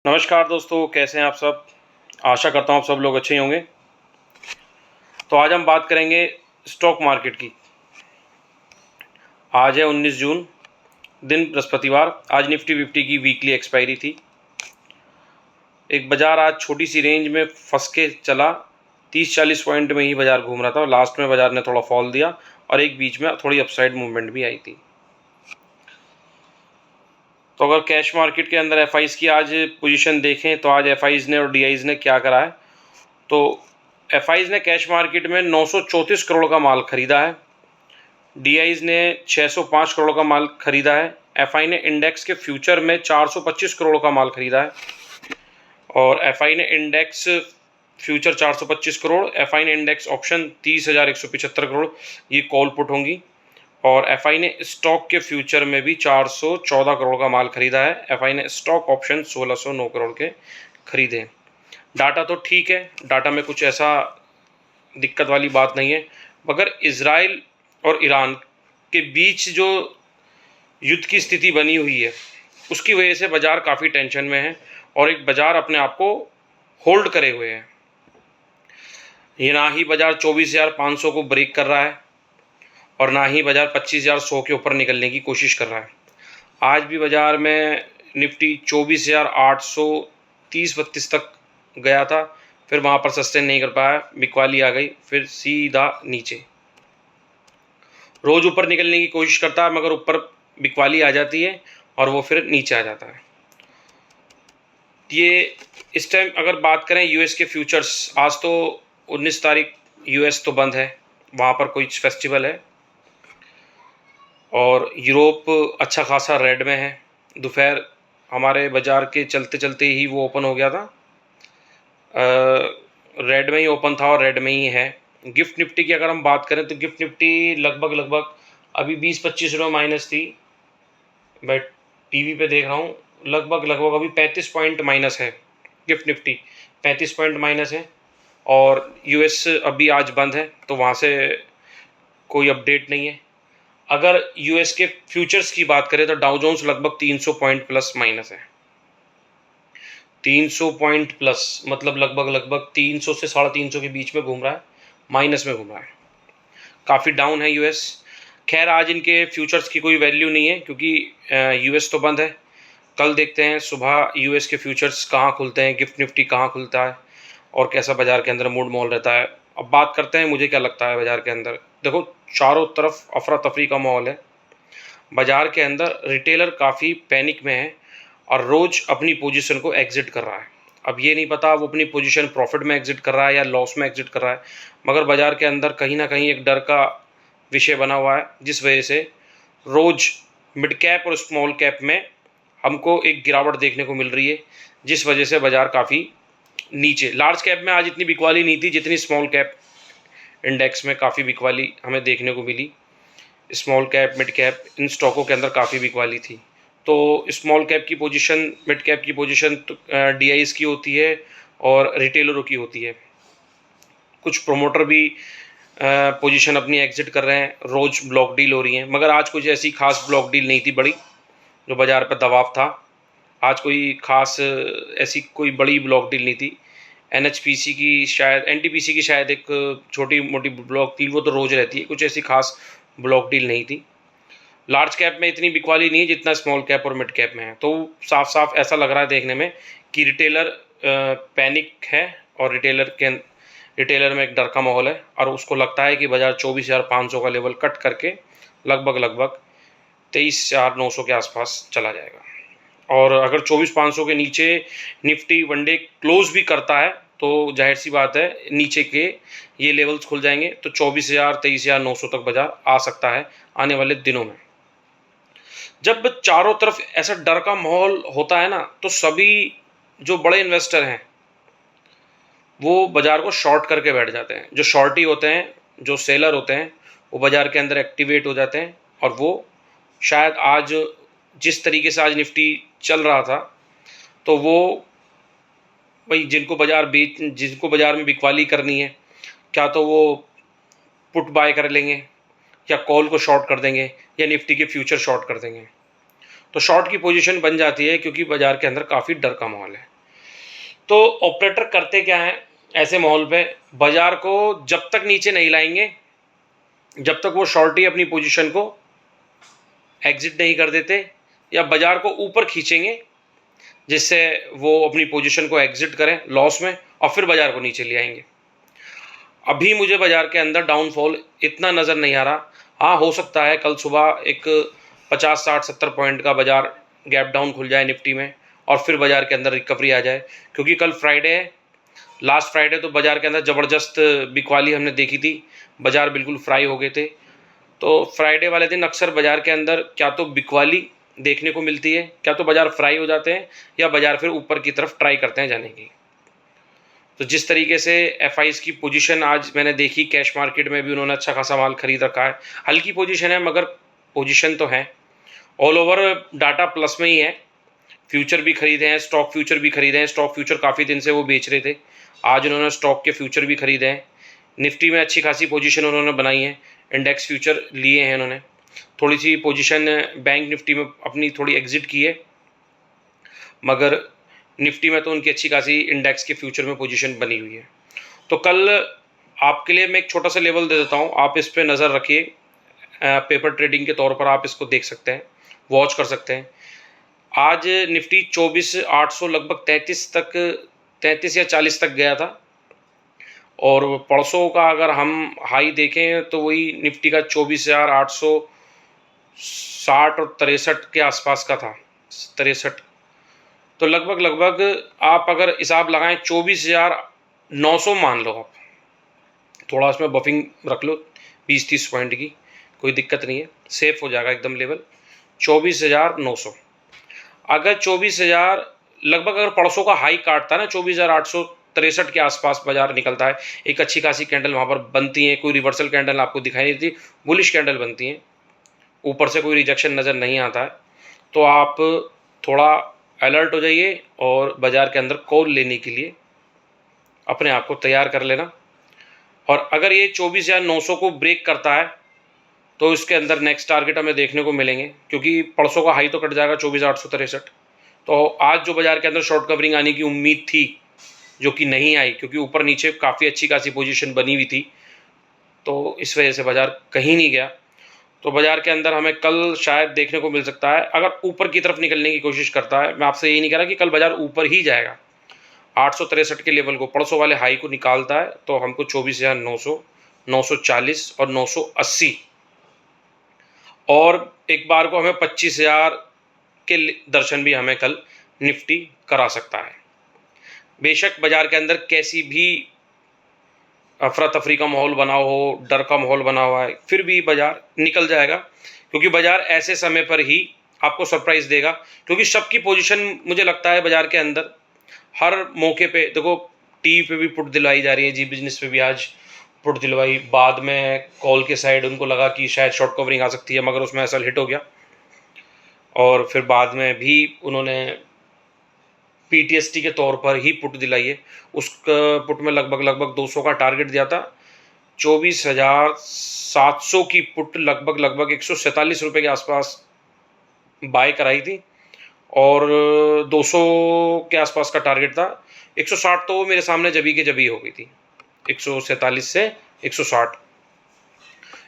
नमस्कार दोस्तों, कैसे हैं आप सब। आशा करता हूँ आप सब लोग अच्छे ही होंगे। तो आज हम बात करेंगे स्टॉक मार्केट की। आज है 19 जून, दिन बृहस्पतिवार। आज निफ्टी 50 की वीकली एक्सपायरी थी। एक बाज़ार आज छोटी सी रेंज में फंस के चला। 30-40 पॉइंट में ही बाज़ार घूम रहा था और लास्ट में बाज़ार ने थोड़ा फॉल दिया और एक बीच में थोड़ी अपसाइड मूवमेंट भी आई थी। तो अगर कैश मार्केट के अंदर एफआईज़ की आज पोजीशन देखें तो आज एफआईज़ ने और डीआईज़ ने क्या करा है। तो एफआईज़ ने कैश मार्केट में 934 करोड़ का माल खरीदा है। डीआईज़ ने 605 करोड़ का माल खरीदा है। एफआई ने इंडेक्स के फ्यूचर में 425 करोड़ का माल खरीदा है और एफआई ने इंडेक्स फ्यूचर 425 करोड़, एफआई ने इंडेक्स ऑप्शन 30,175 करोड़, ये कॉल पुट होंगी। और एफआई ने स्टॉक के फ्यूचर में भी 414 करोड़ का माल खरीदा है। एफआई ने स्टॉक ऑप्शन 1609 करोड़ के खरीदे। डाटा तो ठीक है, डाटा में कुछ ऐसा दिक्कत वाली बात नहीं है, मगर इजराइल और ईरान के बीच जो युद्ध की स्थिति बनी हुई है उसकी वजह से बाज़ार काफ़ी टेंशन में है और एक बाज़ार अपने आप को होल्ड करे हुए है। ये ना ही बाज़ार 24,500 को ब्रेक कर रहा है और ना ही बाज़ार 25,100 के ऊपर निकलने की कोशिश कर रहा है। आज भी बाज़ार में निफ्टी 24,830-32 तक गया था, फिर वहाँ पर सस्टेन नहीं कर पाया, बिकवाली आ गई, फिर सीधा नीचे। रोज़ ऊपर निकलने की कोशिश करता है मगर ऊपर बिकवाली आ जाती है और वो फिर नीचे आ जाता है। ये इस टाइम अगर बात करें यूएस के फ्यूचर्स, आज तो 19 तारीख यूएस तो बंद है, वहाँ पर कोई फेस्टिवल है। और यूरोप अच्छा खासा रेड में है। दोपहर हमारे बाज़ार के चलते चलते ही वो ओपन हो गया था, रेड में ही ओपन था और रेड में ही है। गिफ्ट निफ्टी की अगर हम बात करें तो गिफ्ट निफ्टी लगभग अभी 20-25 रुपये माइनस थी। मैं टीवी पे देख रहा हूँ, लगभग अभी 35 पॉइंट माइनस है गिफ्ट निफ्टी, 35 पॉइंट माइनस है। और यूएस अभी आज बंद है तो वहाँ से कोई अपडेट नहीं है। अगर यूएस के फ्यूचर्स की बात करें तो डाउ जोन्स लगभग 300 पॉइंट प्लस माइनस है। 300 पॉइंट प्लस मतलब लगभग 300 से 350 के बीच में घूम रहा है, माइनस में घूम रहा है, काफ़ी डाउन है यूएस। खैर आज इनके फ्यूचर्स की कोई वैल्यू नहीं है क्योंकि यूएस तो बंद है। कल देखते हैं सुबह यूएस के फ्यूचर्स कहाँ खुलते हैं, गिफ्ट निफ्टी कहाँ खुलता है और कैसा बाज़ार के अंदर मूड माहौल रहता है। अब बात करते हैं मुझे क्या लगता है बाज़ार के अंदर। देखो, चारों तरफ अफरा तफरी का माहौल है। बाज़ार के अंदर रिटेलर काफ़ी पैनिक में है और रोज़ अपनी पोजीशन को एग्ज़िट कर रहा है। अब ये नहीं पता वो अपनी पोजीशन प्रॉफिट में एग्ज़िट कर रहा है या लॉस में एग्ज़िट कर रहा है, मगर बाज़ार के अंदर कहीं ना कहीं एक डर का विषय बना हुआ है जिस वजह से रोज़ मिड कैप और स्मॉल कैप में हमको एक गिरावट देखने को मिल रही है, जिस वजह से बाज़ार काफ़ी नीचे। लार्ज कैप में आज इतनी बिकवाली नहीं थी जितनी स्मॉल कैप इंडेक्स में काफ़ी बिकवाली हमें देखने को मिली। स्मॉल कैप, मिड कैप, इन स्टॉकों के अंदर काफ़ी बिकवाली थी। तो स्मॉल कैप की पोजीशन, मिड कैप की पोजीशन तो डीआईज़ की होती है और रिटेलरों की होती है। कुछ प्रोमोटर भी पोजीशन अपनी एग्जिट कर रहे हैं, रोज़ ब्लॉक डील हो रही हैं, मगर आज कुछ ऐसी खास ब्लॉक डील नहीं थी बड़ी जो बाज़ार पर दबाव था। आज कोई खास ऐसी कोई बड़ी ब्लॉक डील नहीं थी। एनएचपीसी की शायद, एनटीपीसी की शायद एक छोटी मोटी ब्लॉक डील, वो तो रोज़ रहती है, कुछ ऐसी खास ब्लॉक डील नहीं थी। लार्ज कैप में इतनी बिकवाली नहीं है जितना स्मॉल कैप और मिड कैप में है। तो साफ साफ ऐसा लग रहा है देखने में कि रिटेलर पैनिक है और रिटेलर में एक डर का माहौल है और उसको लगता है कि बाज़ार 24,500 का लेवल कट करके लगभग 23,900 के आसपास चला जाएगा। और अगर 24,500 के नीचे निफ्टी वनडे क्लोज भी करता है तो जाहिर सी बात है नीचे के ये लेवल्स खुल जाएंगे तो 24,000 23,900 तक बाजार आ सकता है आने वाले दिनों में। जब चारों तरफ ऐसा डर का माहौल होता है ना तो सभी जो बड़े इन्वेस्टर हैं वो बाजार को शॉर्ट करके बैठ जाते हैं। जो शॉर्टी होते हैं, जो सेलर होते हैं, वो बाजार के अंदर एक्टिवेट हो जाते हैं और वो शायद आज जिस तरीके से आज निफ्टी चल रहा था तो वो भाई जिनको बाजार में बिकवाली करनी है, क्या तो वो पुट बाय कर लेंगे या कॉल को शॉर्ट कर देंगे या निफ्टी के फ्यूचर शॉर्ट कर देंगे। तो शॉर्ट की पोजीशन बन जाती है क्योंकि बाजार के अंदर काफ़ी डर का माहौल है। तो ऑपरेटर करते क्या हैं ऐसे माहौल पे, बाजार को जब तक नीचे नहीं लाएंगे, जब तक वो शॉर्टी अपनी पोजीशन को एग्जिट नहीं कर देते या बाजार को ऊपर खींचेंगे जिससे वो अपनी पोजीशन को एग्जिट करें लॉस में और फिर बाजार को नीचे ले आएंगे। अभी मुझे बाजार के अंदर डाउनफॉल इतना नज़र नहीं आ रहा। हाँ, हो सकता है कल सुबह एक 50 60 70 पॉइंट का बाजार गैप डाउन खुल जाए निफ्टी में और फिर बाजार के अंदर रिकवरी आ जाए, क्योंकि कल फ्राइडे है। लास्ट फ्राइडे तो बाजार के अंदर ज़बरदस्त बिकवाली हमने देखी थी, बाजार बिल्कुल फ्राई हो गए थे। तो फ्राइडे वाले दिन अक्सर बाजार के अंदर क्या तो बिकवाली देखने को मिलती है, क्या तो बाजार फ्राई हो जाते हैं या बाजार फिर ऊपर की तरफ ट्राई करते हैं जाने की। तो जिस तरीके से एफआईज की पोजीशन आज मैंने देखी, कैश मार्केट में भी उन्होंने अच्छा खासा माल खरीद रखा है। हल्की पोजीशन है मगर पोजीशन तो है। ऑल ओवर डाटा प्लस में ही है। फ्यूचर भी खरीदे हैं, स्टॉक फ्यूचर भी खरीदे हैं। स्टॉक फ्यूचर काफ़ी दिन से वो बेच रहे थे, आज उन्होंने स्टॉक के फ्यूचर भी खरीदे हैं। निफ्टी में अच्छी खासी पोजीशन उन्होंने बनाई है, इंडेक्स फ्यूचर लिए हैं उन्होंने। थोड़ी सी पोजीशन बैंक निफ्टी में अपनी थोड़ी एग्जिट की है, मगर निफ्टी में तो उनकी अच्छी खासी इंडेक्स के फ्यूचर में पोजीशन बनी हुई है। तो कल आपके लिए मैं एक छोटा सा लेवल दे देता हूँ, आप इस पर नज़र रखिए। पेपर ट्रेडिंग के तौर पर आप इसको देख सकते हैं, वॉच कर सकते हैं। आज निफ्टी 24,800 लगभग 33 या 40 तक गया था, और परसों का अगर हम हाई देखें तो वही निफ्टी का 24,860 और 63 के आसपास का था, 63। तो लगभग आप अगर हिसाब लगाएं 24,900 मान लो आप, थोड़ा उसमें बफिंग रख लो 20-30 पॉइंट की, कोई दिक्कत नहीं है, सेफ हो जाएगा एकदम लेवल 24,900। अगर 24,000 लगभग अगर परसों का हाई काटता है ना, 24,863 के आसपास बाजार निकलता है, एक अच्छी खासी कैंडल वहाँ पर बनती है, कोई रिवर्सल कैंडल आपको दिखाई नहीं देती, बुलिश कैंडल बनती है, ऊपर से कोई रिजेक्शन नज़र नहीं आता है, तो आप थोड़ा अलर्ट हो जाइए और बाज़ार के अंदर कॉल लेने के लिए अपने आप को तैयार कर लेना। और अगर ये 24,900 को ब्रेक करता है तो इसके अंदर नेक्स्ट टारगेट हमें देखने को मिलेंगे, क्योंकि परसों का हाई तो कट जाएगा 24,863। तो आज जो बाज़ार के अंदर शॉर्ट कवरिंग आने की उम्मीद थी, जो कि नहीं आई, क्योंकि ऊपर नीचे काफ़ी अच्छी खासी पोजीशन बनी हुई थी, तो इस वजह से बाज़ार कहीं नहीं गया। तो बाज़ार के अंदर हमें कल शायद देखने को मिल सकता है, अगर ऊपर की तरफ निकलने की कोशिश करता है। मैं आपसे यही नहीं कह रहा कि कल बाज़ार ऊपर ही जाएगा, 863 के लेवल को, परसों वाले हाई को निकालता है तो हमको 24,900, 940 और 980, और एक बार को हमें 25,000 के दर्शन भी हमें कल निफ्टी करा सकता है। बेशक बाज़ार के अंदर कैसी भी अफरा तफरी का माहौल बना हो, डर का माहौल बना हुआ है, फिर भी बाज़ार निकल जाएगा, क्योंकि बाज़ार ऐसे समय पर ही आपको सरप्राइज़ देगा। क्योंकि सबकी पोजीशन मुझे लगता है बाज़ार के अंदर हर मौके पे, देखो टीवी पे भी पुट दिलवाई जा रही है, जी बिजनेस पे भी आज पुट दिलवाई, बाद में कॉल के साइड उनको लगा कि शायद शॉर्ट कवरिंग आ सकती है, मगर उसमें असल हिट हो गया, और फिर बाद में भी उन्होंने पीटीएसटी के तौर पर ही पुट दिलाई है। उस पुट में लगभग 200 का टारगेट दिया था, 24,700 की पुट लगभग 147 रुपये के आसपास बाय कराई थी, और 200 के आसपास का टारगेट था। 160 तो मेरे सामने जभी के जभी हो गई थी, 147 से 160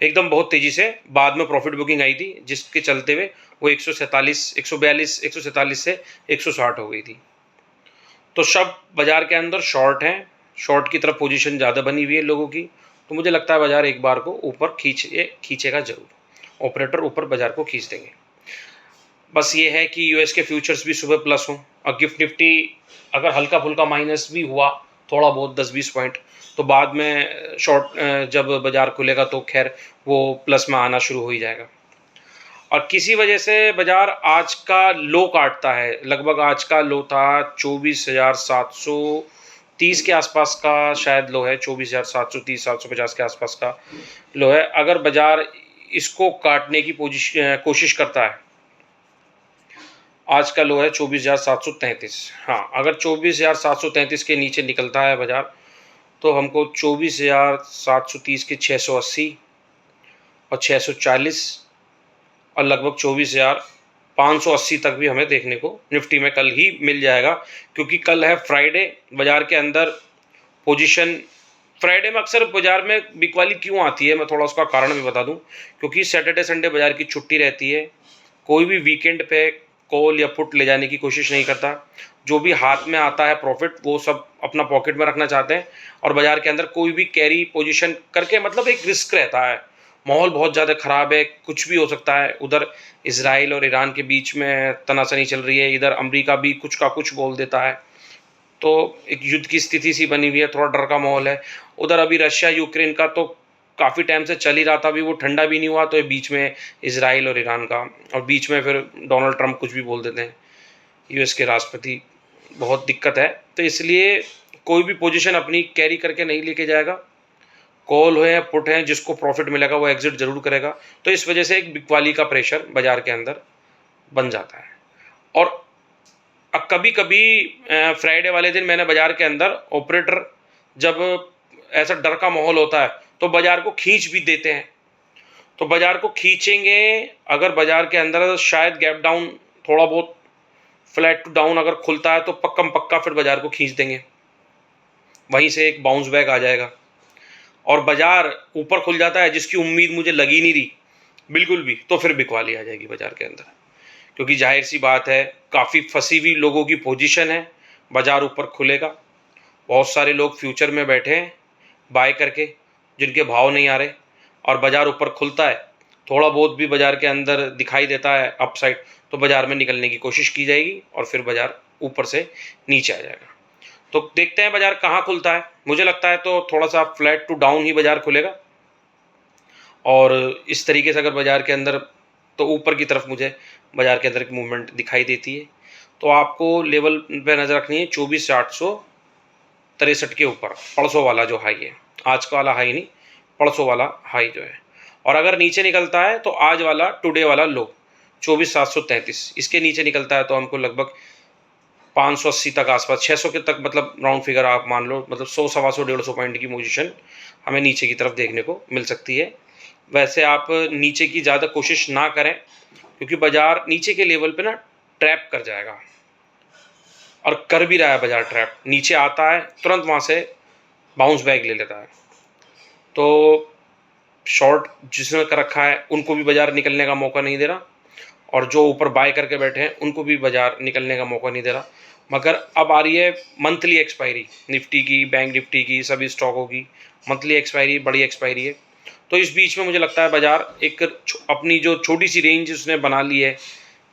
एकदम बहुत तेज़ी से बाद में प्रॉफिट बुकिंग आई थी, जिसके चलते हुए वो 147, 142, 147 से 160 हो गई थी। तो सब बाज़ार के अंदर शॉर्ट हैं, शॉर्ट की तरफ पोजीशन ज़्यादा बनी हुई है लोगों की, तो मुझे लगता है बाज़ार एक बार को ऊपर खींचेगा ज़रूर, ऑपरेटर ऊपर बाज़ार को खींच देंगे। बस ये है कि यूएस के फ्यूचर्स भी सुबह प्लस हों, और गिफ्ट निफ्टी अगर हल्का फुल्का माइनस भी हुआ थोड़ा बहुत 10-20 पॉइंट, तो बाद में शॉर्ट जब बाज़ार खुलेगा तो खैर वो प्लस में आना शुरू हो ही जाएगा। और किसी वजह से बाज़ार आज का लो काटता है, लगभग आज का लो था 24,730 के आसपास का शायद लो है, 24,730 750 के आसपास का लो है। अगर बाज़ार इसको काटने की कोशिश करता है, आज का लो है 24,733, हाँ अगर 24,733 के नीचे निकलता है बाज़ार तो हमको 24,730 के 680 और 640 और लगभग 24,000 580 तक भी हमें देखने को निफ्टी में कल ही मिल जाएगा, क्योंकि कल है फ्राइडे। बाजार के अंदर पोजीशन फ्राइडे में अक्सर बाजार में बिकवाली क्यों आती है, मैं थोड़ा उसका कारण भी बता दूं। क्योंकि सैटरडे संडे बाजार की छुट्टी रहती है, कोई भी वीकेंड पे कॉल या पुट ले जाने की कोशिश नहीं करता। जो भी हाथ में आता है प्रॉफिट वो सब अपना पॉकेट में रखना चाहते हैं, और बाजार के अंदर कोई भी कैरी पोजीशन करके मतलब एक रिस्क रहता है। माहौल बहुत ज़्यादा ख़राब है, कुछ भी हो सकता है। उधर इसराइल और ईरान के बीच में तनातनी चल रही है, इधर अमेरिका भी कुछ का कुछ बोल देता है, तो एक युद्ध की स्थिति सी बनी हुई है, थोड़ा डर का माहौल है। उधर अभी रशिया यूक्रेन का तो काफ़ी टाइम से चल ही रहा था, अभी वो ठंडा भी नहीं हुआ, तो ये बीच में इसराइल और ईरान का, और बीच में फिर डोनाल्ड ट्रंप कुछ भी बोल देते हैं, यूएस के राष्ट्रपति। बहुत दिक्कत है, तो इसलिए कोई भी पोजीशन अपनी कैरी करके नहीं लेके जाएगा। कॉल हो या पुट है, जिसको प्रॉफिट मिलेगा वो एग्जिट जरूर करेगा। तो इस वजह से एक बिकवाली का प्रेशर बाजार के अंदर बन जाता है। और कभी कभी फ्राइडे वाले दिन मैंने बाजार के अंदर ऑपरेटर, जब ऐसा डर का माहौल होता है तो बाजार को खींच भी देते हैं। तो बाजार को खींचेंगे, अगर बाजार के अंदर शायद गैप डाउन थोड़ा बहुत फ्लैट टू डाउन अगर खुलता है तो पक्कम पक्का फिर बाजार को खींच देंगे, वहीं से एक बाउंस बैक आ जाएगा। और बाजार ऊपर खुल जाता है, जिसकी उम्मीद मुझे लगी नहीं रही बिल्कुल भी, तो फिर बिकवाली आ जाएगी बाजार के अंदर। क्योंकि जाहिर सी बात है, काफ़ी फंसी हुई लोगों की पोजीशन है। बाजार ऊपर खुलेगा, बहुत सारे लोग फ्यूचर में बैठे हैं बाय करके, जिनके भाव नहीं आ रहे, और बाजार ऊपर खुलता है, थोड़ा बहुत भी बाजार के अंदर दिखाई देता है अपसाइड, तो बाजार में निकलने की कोशिश की जाएगी और फिर बाजार ऊपर से नीचे आ जाएगा। तो देखते हैं बाजार कहाँ खुलता है। मुझे लगता है तो थोड़ा सा फ्लैट टू डाउन ही बाजार खुलेगा, और इस तरीके से अगर बाजार के अंदर तो ऊपर की तरफ मुझे बाजार के अंदर एक मूवमेंट दिखाई देती है। तो आपको लेवल पे नज़र रखनी है 24,863 के ऊपर, परसों वाला जो हाई है, आज का वाला हाई नहीं, परसों वाला हाई जो है। और अगर नीचे निकलता है तो आज वाला टुडे वाला लो 24,733, इसके नीचे निकलता है तो हमको लगभग 580 तक आसपास, 600 के तक, मतलब राउंड फिगर आप मान लो, मतलब 100 सवा 100 150 पॉइंट की पोजीशन हमें नीचे की तरफ देखने को मिल सकती है। वैसे आप नीचे की ज़्यादा कोशिश ना करें, क्योंकि बाजार नीचे के लेवल पे ना ट्रैप कर जाएगा, और कर भी रहा है बाजार ट्रैप। नीचे आता है तुरंत वहाँ से बाउंस बैक ले लेता है। तो शॉर्ट जिसने कर रखा है उनको भी बाजार निकलने का मौका नहीं दे रहा, और जो ऊपर बाय करके बैठे हैं उनको भी बाजार निकलने का मौका नहीं दे रहा। मगर अब आ रही है मंथली एक्सपायरी निफ्टी की, बैंक निफ्टी की, सभी स्टॉकों की मंथली एक्सपायरी, बड़ी एक्सपायरी है। तो इस बीच में मुझे लगता है बाजार एक अपनी जो छोटी सी रेंज उसने बना ली है,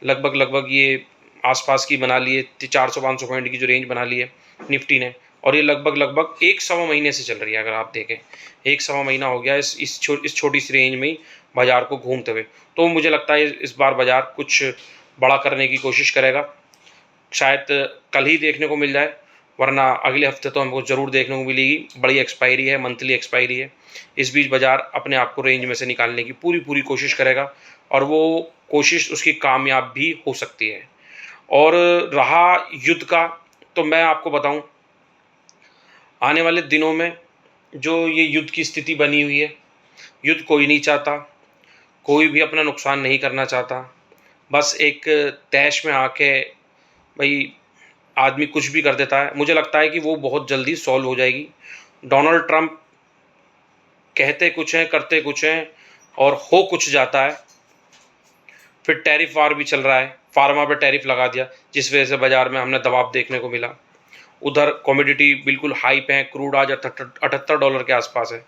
लगभग लगभग ये आसपास की बना ली है, 400-500 पॉइंट की जो रेंज बना ली है निफ्टी ने, और ये लगभग लगभग एक सवा महीने से चल रही है। अगर आप देखें, एक सवा महीना हो गया इस छोटी सी रेंज में ही बाजार को घूमते हुए। तो मुझे लगता है इस बार बाजार कुछ बड़ा करने की कोशिश करेगा, शायद कल ही देखने को मिल जाए, वरना अगले हफ्ते तो हमको ज़रूर देखने को मिलेगी। बड़ी एक्सपायरी है, मंथली एक्सपायरी है। इस बीच बाजार अपने आप को रेंज में से निकालने की पूरी कोशिश करेगा, और वो कोशिश उसकी कामयाब भी हो सकती है। और रहा युद्ध का, तो मैं आपको बताऊं, आने वाले दिनों में जो ये युद्ध की स्थिति बनी हुई है, युद्ध कोई नहीं चाहता, कोई भी अपना नुकसान नहीं करना चाहता। बस एक तैश में आके भाई आदमी कुछ भी कर देता है। मुझे लगता है कि वो बहुत जल्दी सॉल्व हो जाएगी। डोनाल्ड ट्रंप कहते कुछ हैं, करते कुछ हैं, और हो कुछ जाता है। फिर टैरिफ वार भी चल रहा है, फार्मा पे टैरिफ लगा दिया, जिस वजह से बाजार में हमने दबाव देखने को मिला। उधर कमोडिटी बिल्कुल हाई पे है, क्रूड आज $78 के आसपास है।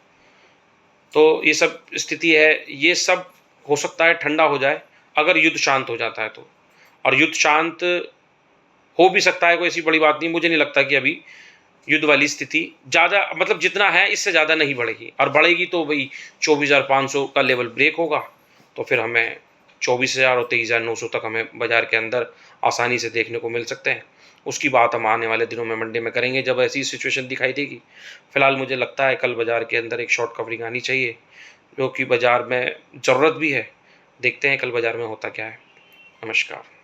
तो ये सब स्थिति है, ये सब हो सकता है ठंडा हो जाए अगर युद्ध शांत हो जाता है तो। और युद्ध शांत हो भी सकता है, कोई ऐसी बड़ी बात नहीं। मुझे नहीं लगता कि अभी युद्ध वाली स्थिति ज़्यादा, मतलब जितना है इससे ज़्यादा नहीं बढ़ेगी, और बढ़ेगी तो भाई 24,500 का लेवल ब्रेक होगा, तो फिर हमें 24,000 और 23,900 तक हमें बाजार के अंदर आसानी से देखने को मिल सकते हैं। उसकी बात हम आने वाले दिनों में मंडे में करेंगे, जब ऐसी सिचुएशन दिखाई देगी। फिलहाल मुझे लगता है कल बाजार के अंदर एक शॉर्ट कवरिंग आनी चाहिए, जो कि बाजार में ज़रूरत भी है। देखते हैं कल बाजार में होता क्या है। नमस्कार।